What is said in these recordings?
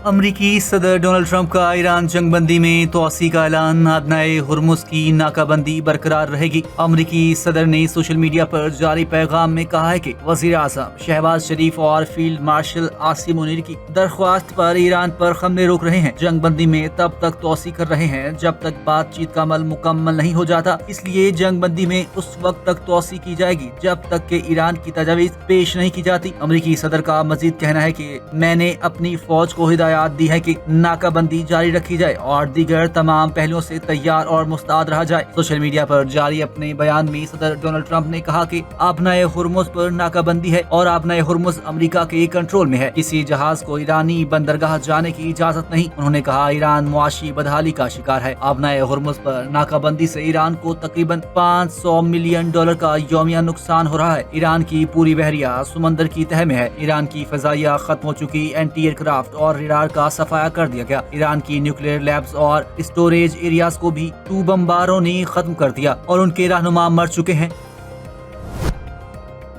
अमरीकी सदर Donald Trump का ईरान जंगबंदी में तोसी का ऐलान। आदनाए हुर्मुज की नाकाबंदी बरकरार रहेगी। अमरीकी सदर ने सोशल मीडिया पर जारी पैगाम में कहा है कि वजीर आजम शहबाज शरीफ और फील्ड मार्शल आसिम मुनीर की दरख्वास्त पर ईरान पर हमले रोक रहे हैं। जंगबंदी में तब तक तोसी कर रहे हैं जब तक बातचीत का अमल मुकम्मल नहीं हो जाता, इसलिए जंगबंदी में उस वक्त तक तोसी की जाएगी जब तक कि ईरान की तजावीज पेश नहीं की जाती। अमरीकी सदर का मजीद कहना है कि मैंने अपनी फौज को हिदायत दी है कि नाकाबंदी जारी रखी जाए और दीगर तमाम पहलुओं से तैयार और मुस्तैद रहा जाए। सोशल मीडिया पर जारी अपने बयान में सदर डोनाल्ड ट्रंप ने कहा कि आबनाए हुर्मुज पर नाकाबंदी है और आबनाए हुर्मुज अमेरिका के कंट्रोल में है। किसी जहाज को ईरानी बंदरगाह जाने की इजाजत नहीं। उन्होंने कहा ईरान मुआशी बदहाली का शिकार है। आबनाए हुर्मुज पर नाकाबंदी से ईरान को तकरीबन $500 मिलियन का यौमिया नुकसान हो रहा है। ईरान की पूरी बहरिया समंदर की तह में है। ईरान की फजाइया खत्म हो चुकी, एंटी एयरक्राफ्ट और रेडार का सफाया कर दिया गया। ईरान की न्यूक्लियर लैब्स और स्टोरेज एरियाज को भी 2 बमबारों ने खत्म कर दिया और उनके रहनुमा मर चुके हैं।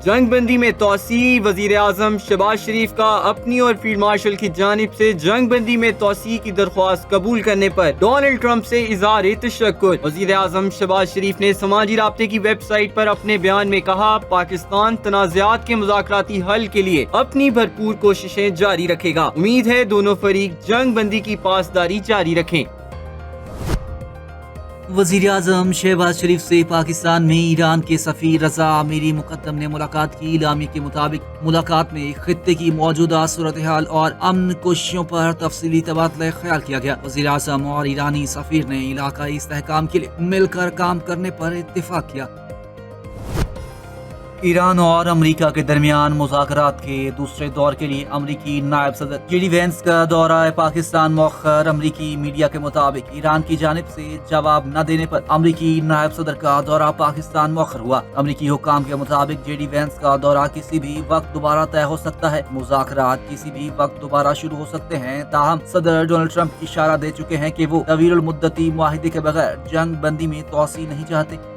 जंगबंदी में तोसी। वजीर आजम शहबाज शरीफ का अपनी और फील्ड मार्शल की जानिब से जंगबंदी में तोसी की दरख्वास्त कबूल करने पर डोनाल्ड ट्रंप से इज़हार तशक्कुर। वजीर आजम शहबाज शरीफ ने समाजी राब्ते की वेबसाइट पर अपने बयान में कहा, पाकिस्तान तनाज़ात के मुज़ाकराती हल के लिए अपनी भरपूर कोशिशें जारी रखेगा। उम्मीद है दोनों फरीक जंगबंदी की पासदारी जारी रखें। वजीर आजम शहबाज शरीफ से पाकिस्तान में ईरान के सफीर रजा मीरी मुकद्दम ने मुलाकात की। इलामी के मुताबिक मुलाकात में खित्ते की मौजूदा सूरत हाल और अमन कोशिशों पर तफसीली तबादला ख्याल किया गया। वजीर आजम और ईरानी सफीर ने इलाकाई इस्तेहकाम के लिए मिलकर काम करने पर इत्तेफाक किया। ईरान और अमेरिका के दरमियान मुज़ाकरात के दूसरे दौर के लिए अमेरिकी नायब सदर जेडी वेंस का दौरा पाकिस्तान मौखर। अमेरिकी मीडिया के मुताबिक ईरान की जानिब से जवाब न देने पर अमेरिकी नायब सदर का दौरा पाकिस्तान मौखर हुआ। अमेरिकी हुक्काम के मुताबिक जेडी वेंस का दौरा किसी भी वक्त दोबारा तय हो सकता है। मुज़ाकरात किसी भी वक्त दोबारा शुरू हो सकते हैं। ताहम सदर डोनाल्ड ट्रंप इशारा दे चुके हैं कि वो तवील मुद्दती मुआहिदे के बगैर जंग बंदी में तोसी नहीं चाहते।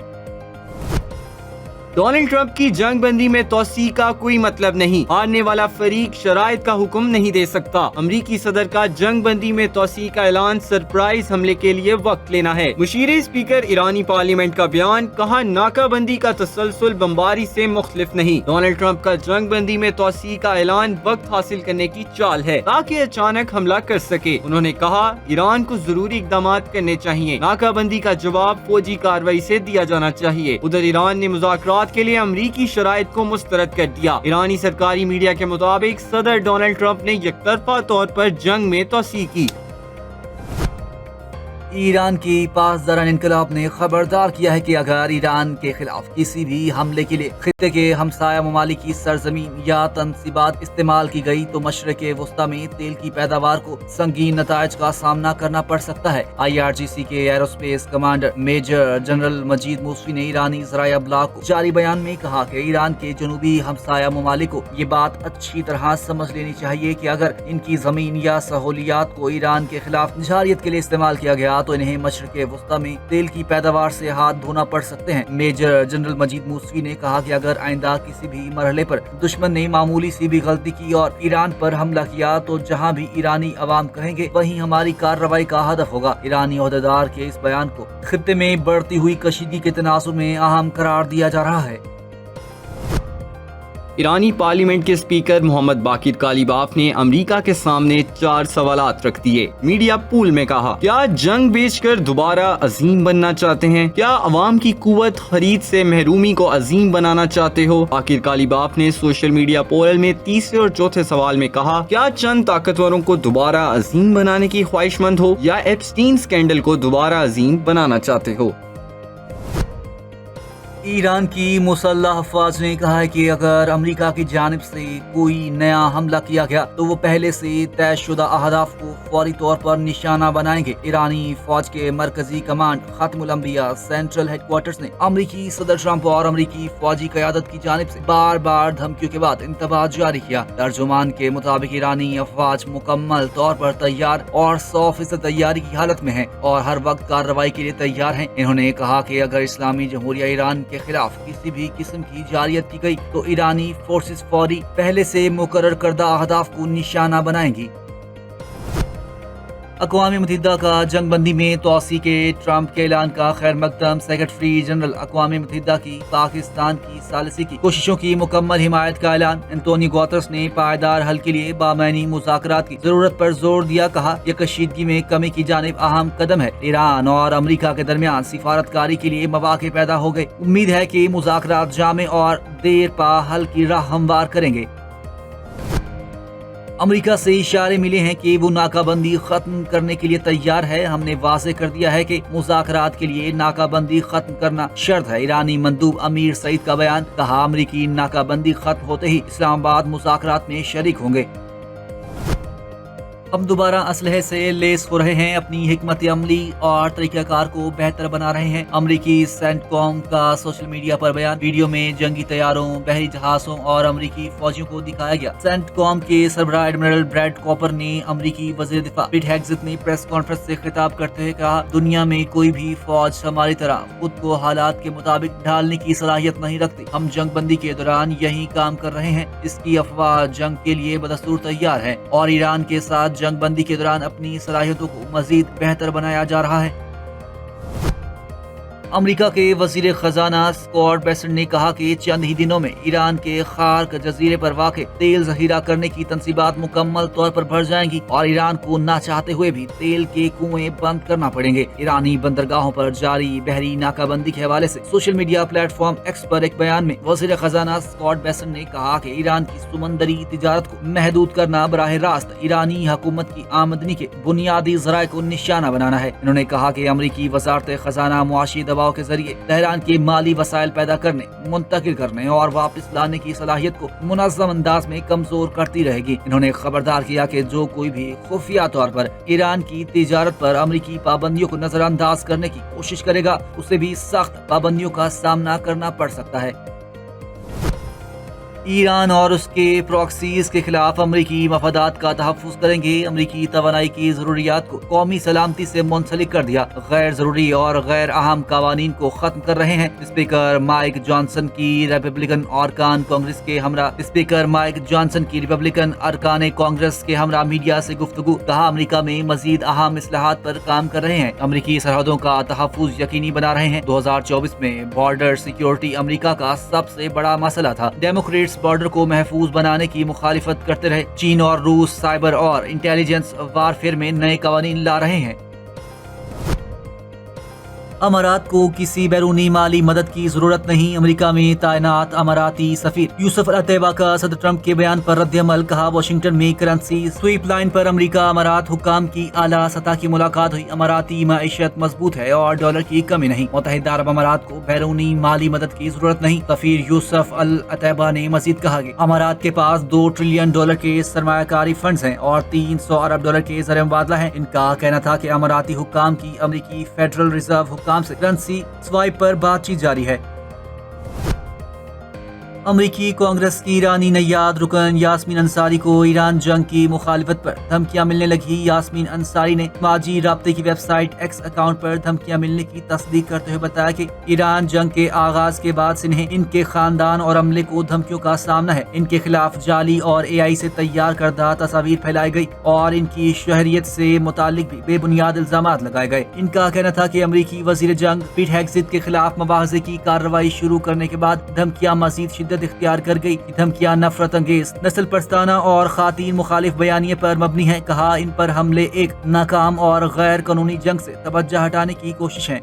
डोनाल्ड ट्रंप की जंगबंदी में तोसी का कोई मतलब नहीं। हारने वाला फरीक शराइत का हुक्म नहीं दे सकता। अमरीकी सदर का जंगबंदी में तोसी का ऐलान सरप्राइज हमले के लिए वक्त लेना है। मुशीर स्पीकर ईरानी पार्लियामेंट का बयान, कहा नाकाबंदी का तसलसल बमबारी से मुख्तलिफ नहीं। डोनाल्ड ट्रंप का जंगबंदी में तोसी का ऐलान वक्त हासिल करने की चाल है ताकि अचानक हमला कर सके। उन्होंने कहा ईरान को जरूरी इकदाम करने चाहिए। नाकाबंदी का जवाब फौजी कार्रवाई से दिया जाना चाहिए। उधर ईरान ने मुज़ाकरात के लिए अमरीकी शराइत को मुस्तरद कर दिया। ईरानी सरकारी मीडिया के मुताबिक सदर डोनाल्ड ट्रंप ने यकतरफा तौर पर जंग में तोसी की। ईरान की पासदारान इनकलाब ने खबरदार किया है कि अगर ईरान के खिलाफ किसी भी हमले के लिए खित्ते के हमसाया ममालिक की सरजमीन या तनसीबात इस्तेमाल की गई तो मशरक़ वस्ता में तेल की पैदावार को संगीन नताइज का सामना करना पड़ सकता है। IRGC के एरोस्पेस कमांडर मेजर जनरल मजीद मूसवी ने ईरानी ज़राया ब्लॉग को जारी बयान में कहा कि ईरान के जनूबी हमसाया ममालिक को ये बात अच्छी तरह समझ लेनी चाहिए कि अगर इनकी जमीन या सहूलियात को ईरान के खिलाफ जारियत के लिए इस्तेमाल किया गया तो इन्हें मशरक़ वस्ता में तेल की पैदावार से हाथ धोना पड़ सकते हैं। मेजर जनरल मजीद मूसवी ने कहा कि अगर आइंदा किसी भी मरहले पर दुश्मन ने मामूली सी भी गलती की और ईरान पर हमला किया तो जहां भी ईरानी अवाम कहेंगे वहीं हमारी कार्रवाई का हदफ होगा। ईरानी ओहदेदार के इस बयान को खित्ते में बढ़ती हुई कशीदगी के तनासुब में अहम करार दिया जा रहा है। ईरानी पार्लियामेंट के स्पीकर मोहम्मद बाकिर कालीबाफ ने अमेरिका के सामने 4 सवालात रख दिए। मीडिया पूल में कहा, क्या जंग बेचकर दोबारा अजीम बनना चाहते हैं? क्या अवाम की कुव्वत खरीद से महरूमी को अजीम बनाना चाहते हो? बाकिर कालीबाफ ने सोशल मीडिया पोल में तीसरे और चौथे सवाल में कहा, क्या चंद ताकतवरों को दोबारा अजीम बनाने की ख्वाहिशमंद हो या एप्स्टीन स्कैंडल को दोबारा अजीम बनाना चाहते हो? ईरान की मुसल्लह अफवाज ने कहा है कि अगर अमेरिका की जानिब से कोई नया हमला किया गया तो वो पहले से तयशुदा अहदाफ को फौरी तौर पर निशाना बनाएंगे। ईरानी फौज के मरकजी कमांड खातिमुल अंबिया सेंट्रल हेडक्वार्टर्स ने अमेरिकी सदर ट्रंप और अमेरिकी फौजी क़यादत की जानिब से बार बार धमकियों के बाद इंतबाह जारी किया। तर्जुमान के मुताबिक ईरानी अफवाज मुकम्मल तौर पर तैयार और 100% तैयारी की हालत में है और हर वक्त कार्रवाई के लिए तैयार है। इन्होंने कहा कि अगर इस्लामी जमहूरिया ईरान के खिलाफ किसी भी किस्म की जारियत की गई तो ईरानी फोर्सेस फौरी पहले से मुकर्रर करदा अहदाफ को निशाना बनाएंगी। अक़वाम मुत्तहिदा का जंग बंदी में तोसी के ट्रंप के ऐलान का खैर मकदम। सेक्रेटरी जनरल अक़वाम मुत्तहिदा की पाकिस्तान की सालिसी की कोशिशों की मुकम्मल हिमायत का ऐलान। एंटोनियो गुतेरेस ने पायदार हल के लिए बामैनी मुज़ाकरात की जरूरत पर जोर दिया। कहा यह कशीदगी में कमी की जानिब अहम कदम है। ईरान और अमरीका के दरमियान सिफारतकारी के लिए मौक़े पैदा हो गए। उम्मीद है कि मुज़ाकरात जामे और देर पा हल की राह हमवार करेंगे। अमेरिका से इशारे मिले हैं कि वो नाकाबंदी खत्म करने के लिए तैयार है। हमने वाज़ेह कर दिया है कि मुज़ाकरात के लिए नाकाबंदी खत्म करना शर्त है। ईरानी मंदूब अमीर सईद का बयान। कहा अमेरिकी नाकाबंदी खत्म होते ही इस्लामाबाद मुज़ाकरात में शरीक होंगे। हम दोबारा असलहे से लेस हो रहे हैं। अपनी हिकमत अमली और तरीक़ाकार को बेहतर बना रहे हैं। अमरीकी सेंटकॉम का सोशल मीडिया पर बयान। वीडियो में जंगी तैयारों, बहरी जहाज़ों और अमरीकी फौजियों को दिखाया गया। सेंटकॉम के सरबराह एडमिरल ब्रैड कॉपर ने अमरीकी वज़ीर दिफा पीट हेगसेथ ने प्रेस कॉन्फ्रेंस से खिताब करते हुए कहा, दुनिया में कोई भी फौज हमारी तरह खुद को हालात के मुताबिक ढालने की सलाहियत नहीं रखती। हम जंग बंदी के दौरान यही काम कर रहे हैं। इसकी अफवाह जंग के लिए बदस्तूर तैयार है और ईरान के साथ जंग बंदी के दौरान अपनी सलाहियतों को मजीद बेहतर बनाया जा रहा है। अमेरिका के वजीर खजाना स्कॉट बेसेंट ने कहा कि चंद ही दिनों में ईरान के खार्क जजीरे पर वाक़े तेल जहीरा करने की तंसीबात मुकम्मल तौर पर भर जाएंगी और ईरान को ना चाहते हुए भी तेल के कुएं बंद करना पड़ेंगे। ईरानी बंदरगाहों पर जारी बहरी नाकाबंदी के हवाले से सोशल मीडिया प्लेटफॉर्म एक्स पर एक बयान में वजीर खजाना स्कॉट बेसेंट ने कहा कि ईरान की समंदरी तिजारत को महदूद करना बराह रास्त ईरानी हुकूमत की आमदनी के बुनियादी ज़राए को निशाना बनाना है। उन्होंने कहा कि अमरीकी वज़ारत खजाना मुआशी दबाव के जरिए तेहरान के माली वसाइल पैदा करने, मुंतकिल करने और वापस लाने की सलाहियत को मुनज़्ज़म अंदाज में कमजोर करती रहेगी। इन्होंने खबरदार किया कि जो कोई भी खुफिया तौर पर ईरान की तिजारत पर अमरीकी पाबंदियों को नजरअंदाज करने की कोशिश करेगा, उसे भी सख्त पाबंदियों का सामना करना पड़ सकता है। ईरान और उसके प्रॉक्सीज के खिलाफ अमरीकी मफादात का तहफ़्फ़ुज़ करेंगे। अमरीकी तवानाई की ज़रूरियात को कौमी सलामती से मुंसलिक कर दिया। गैर ज़रूरी और गैर अहम कवानीन को ख़त्म कर रहे हैं। स्पीकर माइक जॉनसन की रिपब्लिकन अरकान कांग्रेस के हमरा मीडिया से गुफ्तगू। कहा अमरीका में मजीद अहम इस्लाहात पर काम कर रहे हैं। अमरीकी सरहदों का तहफ़्फ़ुज़ यकीनी बना रहे हैं। 2024 में बॉर्डर सिक्योरिटी अमरीका का सबसे बड़ा मसला था। डेमोक्रेट्स बॉर्डर को महफूज बनाने की मुखालिफत करते रहे। चीन और रूस साइबर और इंटेलिजेंस वारफेयर में नए कवानीन ला रहे हैं। अमारात को किसी बैरूनी माली मदद की जरूरत नहीं। अमेरिका में तैनात अमाराती सफीर यूसुफ अल-अतैबा का सदर ट्रंप के बयान पर रद्द-ए-अमल। कहा वाशिंगटन में करेंसी स्वीप लाइन पर अमेरिका अमारात हुक्काम की आला सतह की मुलाकात हुई। अमाराती मईशत मजबूत है और डॉलर की कमी नहीं। मुत्तहिदा अरब अमारात को बैरूनी माली मदद की जरूरत नहीं। सफीर यूसुफ अल-अतैबा ने मजीद कहा कि अमारात के पास $2 ट्रिलियन के सरमायाकारी फंड्स हैं और $300 अरब के ज़र मुबादला है। इनका कहना था कि अमाराती हुक्काम की अमेरिकी फेडरल रिजर्व हुक्काम से करेंसी स्वाइप पर बातचीत जारी है। अमरीकी कांग्रेस की ईरानी नैयाद रुकन यास्मीन अंसारी को ईरान जंग की मुखालिफत पर धमकियां मिलने लगी। यास्मीन अंसारी ने समाजी राब्ते की वेबसाइट एक्स अकाउंट पर धमकियां मिलने की तस्दीक करते हुए बताया कि ईरान जंग के आगाज के बाद से इन्हें, इनके खानदान और अमले को धमकियों का सामना है। इनके खिलाफ जाली और AI से तैयार करदा तस्वीर फैलाई गई और इनकी शहरियत से मुतालिक भी बेबुनियाद इल्जामात लगाए गए। इनका कहना था कि अमरीकी वजीर जंग पीट हेगसेथ के खिलाफ मुआवजे की कार्रवाई शुरू करने के बाद धमकियां मजीद इख्तियार कर गई। धमकियां नफरत अंगेज, नस्ल परस्ताना और खातीन मुखालिफ बयानिए पर मबनी है। कहा इन पर हमले एक नाकाम और गैर कानूनी जंग से तवज्जो हटाने की कोशिश है।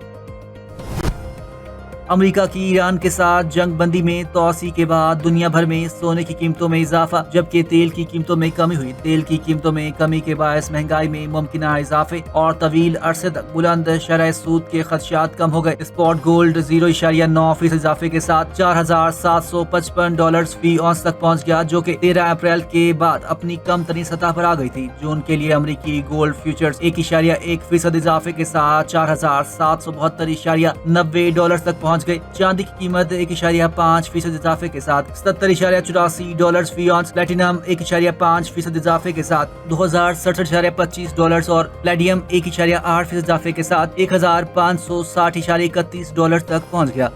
अमेरिका की ईरान के साथ जंग बंदी में तोसी के बाद दुनिया भर में सोने की कीमतों में इजाफा, जबकि तेल की कीमतों में कमी हुई। तेल की कीमतों में कमी के बायस महंगाई में मुमकिना इजाफे और तवील अरसे तक बुलंद शरह सूद के खदशात कम हो गए। स्पॉट गोल्ड 0.9% इजाफे के साथ $4,755 फी औंस तक पहुँच गया, जो कि 13 अप्रैल के बाद अपनी कम तरीन सतह पर आ गई थी। जून के लिए अमरीकी गोल्ड फ्यूचर्स 1.1% इजाफे के साथ $4,772.90 तक पहुँच गए। चांदी की कीमत 1.5% इजाफे के साथ $77.84 फी औंस, प्लेटिनम 1.5% इजाफे के साथ $2,067.25 और प्लेडियम 1.8% इजाफे के साथ $1,560.31 तक पहुँच गया।